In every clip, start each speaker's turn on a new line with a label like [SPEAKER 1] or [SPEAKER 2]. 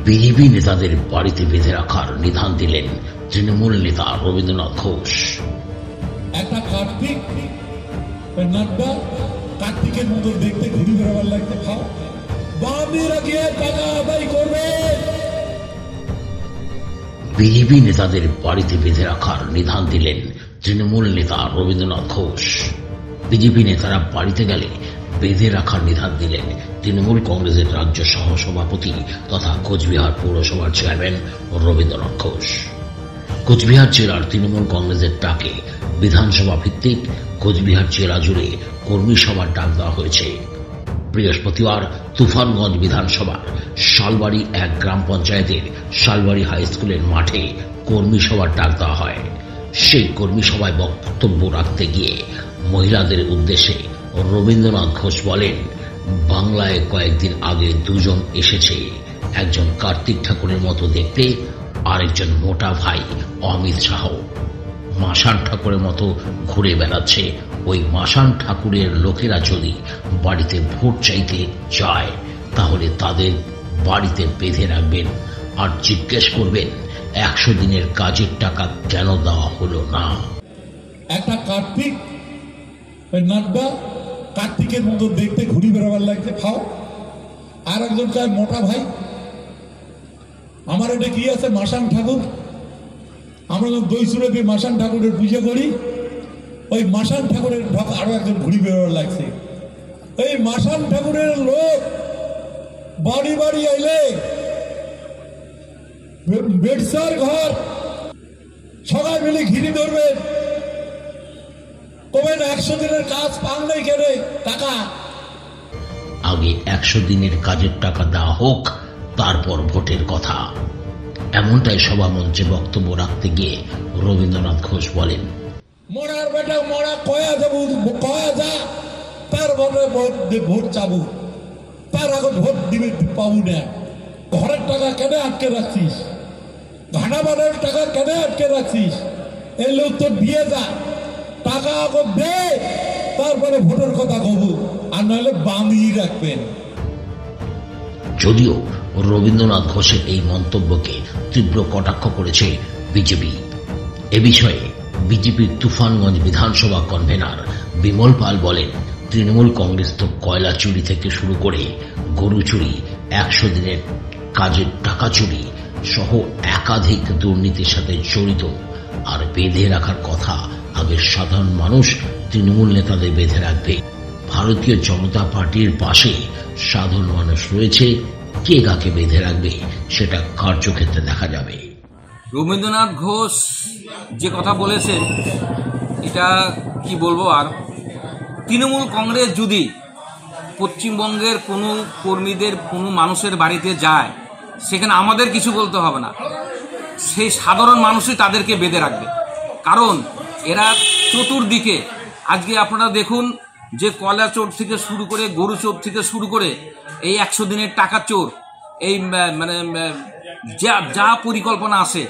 [SPEAKER 1] BJP নেতাদের বাড়িতে বেঁধে রাখার নিধান দিলেন তৃণমূল নেতা রবীন্দ্রনাথ ঘোষ।
[SPEAKER 2] একটা কার্তিক নাড্ডা কার্তিকের মতো দেখতে ঘুরে বেড়াবার লাগতে খাও, বামেরা গিয়ে টাকা আদায় করবে।
[SPEAKER 1] বিজেপি নেতাদের বাড়িতে বেঁধে রাখার নিধান দিলেন তৃণমূল নেতা রবীন্দ্রনাথ ঘোষ। বিজেপি নেতারা বাড়িতে গেলে বেঁধে রাখার নিধান দিলেন তৃণমূল কংগ্রেসের রাজ্য সহ সভাপতি তথা কোচবিহার পৌরসভার চেয়ারম্যান রবীন্দ্রনাথ ঘোষ। কোচবিহার জেলার তৃণমূল কংগ্রেসের ডাকে বিধানসভা ভিত্তিক কোচবিহার জেলা জুড়ে কর্মী সভার ডাক দেওয়া হয়েছে। বৃহস্পতিবার তুফানগঞ্জ বিধানসভার শালবাড়ি এক গ্রাম পঞ্চায়েতের শালবাড়ি হাই স্কুলের মাঠে কর্মী সভার ডাক দেওয়া হয়। সেই কর্মী সভায় বক্তব্য রাখতে গিয়ে মহিলাদের উদ্দেশ্যে রবীন্দ্রনাথ ঘোষ বলেন, বাংলায় কয়েকদিন আগে দুজন এসেছে, একজন কার্তিক ঠাকুরের মতো দেখতে, আরেকজন মোটা ভাই অমিত শাহ। মাসান ঠাকুরের মতো ঘুরে বেড়াচ্ছে। ওই মাসান ঠাকুরের লোকেরা যদি বাড়িতে ভোট চাইতে যায় তাহলে তাদের বাড়িতে বেঁধে রাখবেন আর জিজ্ঞেস করবেন 100 দিনের কাজের টাকা কেন দেওয়া হলো না।
[SPEAKER 2] একটা কার্তিক নাড্ডা কার্তিকের মতো দেখতে ঘুরে বেড়াবার লাগতে খাও, আর একজন চায় মোটা ভাই। আমার এটা কি আছে মাসান ঠাকুর, আমরা যখন দই সুরে দিয়ে মাসান ঠাকুরের পুজো করি, ওই মাসান ঠাকুরের আরো একজন ঘুরি বেরোবার লাগছে। এই মাসান ঠাকুরের লোক বাড়ি বাড়ি আইলে বেডসার ঘর সবাই মিলে ঘিরে ধরবে, কবেন 100 দিনের কাজ পান নাই কেন টাকা।
[SPEAKER 1] আগে 100 দিনের কাজের টাকা দেওয়া হোক, তারপর ভোটের কথা। এমনটাই সভা মঞ্চে বক্তব্য রাখতে গিয়ে রবীন্দ্রনাথ ঘোষ বলেন,
[SPEAKER 2] মরার বেটা মরা কয়া যাবো, কয়া যা তার ভোটে ভোট চাবো, তার আগে ভোট দিবে পাবো না। ঘরের টাকা কেন আটকে রাখছিস, ঘানা বানের টাকা কেন আটকে রাখছিস, এই লোক তো দিয়ে যা, টাকা আগে দে, তারপরে ভোটের কথা কব, আর নাহলে বাঁধিয়ে রাখবেন।
[SPEAKER 1] যদিও রবীন্দ্রনাথ ঘোষের এই মন্তব্যকে তীব্র কটাক্ষ করেছে বিজেপি। এ বিষয়ে বিজেপির তুফানগঞ্জ বিধানসভা কনভেনার বিমল পাল বলেন, তৃণমূল কংগ্রেস তো কয়লা চুরি থেকে শুরু করে গরু চুরি, 100 দিনের কাজের টাকা চুরি সহ একাধিক দুর্নীতির সাথে জড়িত। আর বেঁধে রাখার কথা, আগে সাধারণ মানুষ তৃণমূল নেতাদের বেঁধে রাখবে। ভারতীয় জনতা পার্টির পাশে সাধারণ মানুষ রয়েছে, কে কাকে বেঁধে রাখবে সেটা কার্যক্ষেত্রে দেখা যাবে।
[SPEAKER 3] রবীন্দ্রনাথ ঘোষ যে কথা বলেছেন এটা কি বলবো, আর তৃণমূল কংগ্রেস যদি পশ্চিমবঙ্গের কোনো কর্মীদের কোনো মানুষের বাড়িতে যায়, সেখানে আমাদের কিছু বলতে হবে না, সেই সাধারণ মানুষই তাদেরকে বেঁধে রাখবে। কারণ এরা চতুর্দিকে, আজকে আপনারা দেখুন যে কয়লা চোর থেকে শুরু করে গরু চোর থেকে শুরু করে এই 100 দিনের টাকা চোর, এই মানে যা পরিকল্পনা আছে,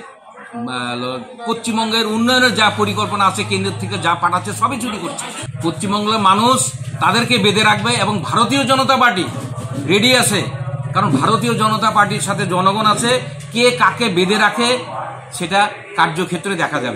[SPEAKER 3] পশ্চিমবঙ্গের উন্নয়নের যা পরিকল্পনা আছে, কেন্দ্রের থেকে যা পাঠাচ্ছে সবই চুরি করছে। পশ্চিমবঙ্গের মানুষ তাদেরকে বেঁধে রাখবে এবং ভারতীয় জনতা পার্টি রেডি আছে, কারণ ভারতীয় জনতা পার্টির সাথে জনগণ আছে। কে কাকে বেঁধে রাখে সেটা কার্যক্ষেত্রে দেখা যাবে।